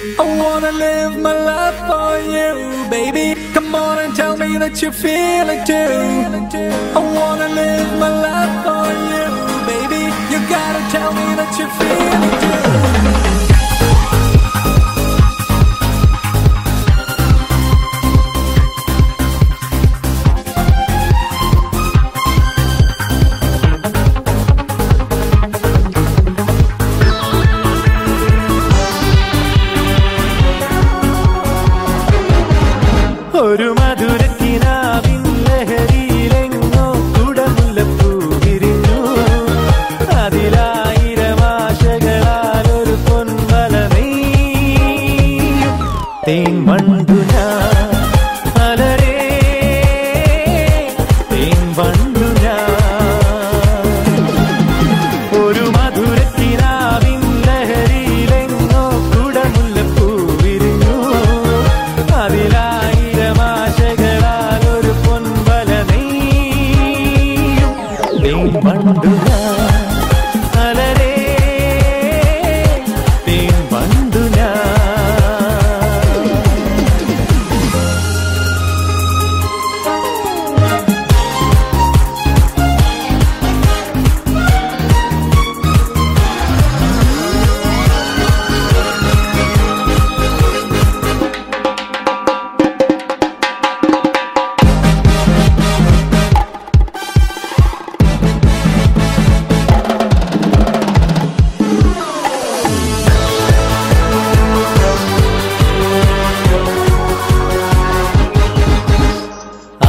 I wanna live my life for you, baby. Come on and tell me that you feel it too. I wanna live my life for you, baby. You gotta tell me that you feel it too. ഒരു മധുരക്കിനാവിൻ ലഹരിയിലെങ്ങോ കുടമുല്ലപ്പൂ വിരിഞ്ഞു അതിലായിരം ആശകളാൽ ഒരു പൊൻവല നെയ്യും തേൻ വണ്ടു ഞാൻ അലരേ തേൻ വണ്ടു ഞാൻ ഒരു മധുരക്കിനാവിൻ ലഹരിയിലെങ്ങോ കുടമുല്ലപ്പൂ വിരിഞ്ഞു അതിലാ Banduna, alare, teen banduna.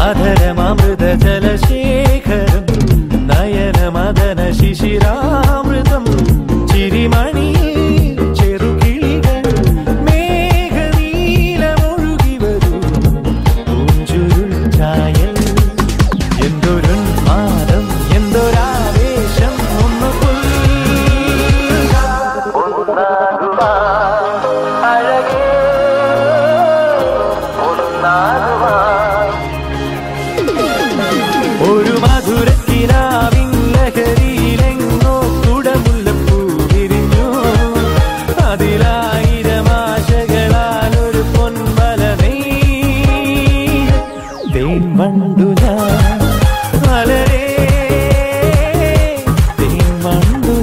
അധരമൃത ജലശേഖരം നയനമദന ശിശിരാമൃതം ചിരിമണി ചെറുകിളികൾ മേഘനീലമൊഴുകി വരൂ പൂഞ്ചുരുൾ ചായൽ എന്തൊരുന്മാദം എന്തൊരാവേശം ഒന്ന് അഴകേ ഒരു മധുരക്കിനാവിൻ ലഹരിയിലെങ്ങോ കുടമുല്ലപ്പൂ വിരിഞ്ഞു അതിലായിരം ആശകളാൽ ഒരു പൊൻവല നെയ്യും തേൻ വണ്ടു ഞാൻ അലരേ തേൻ വണ്ടു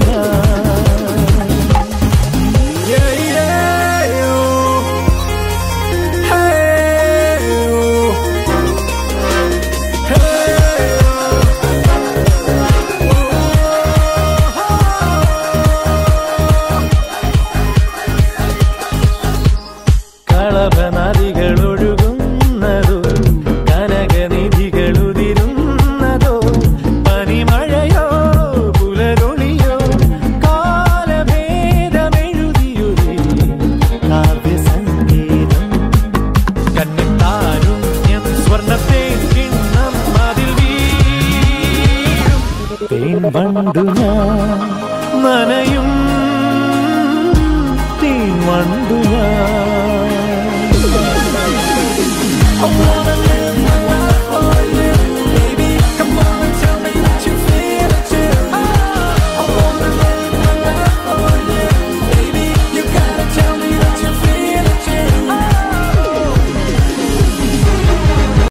കളഭനദികളൊഴുകുന്നതോ കനകനിധികളുതിരുന്നതോ പനിമഴയോ പുലരൊളിയോ കാലഭേദമെഴുതിയൊരു കാവ്യസംഗീതം കണ്ണിത്താരുണ്യം സ്വർണ്ണത്തെ കിണ്ണം അതിൽ വീഴും തേൻ വണ്ടു ഞാൻ നനയും തേൻ വണ്ടു ഞാൻ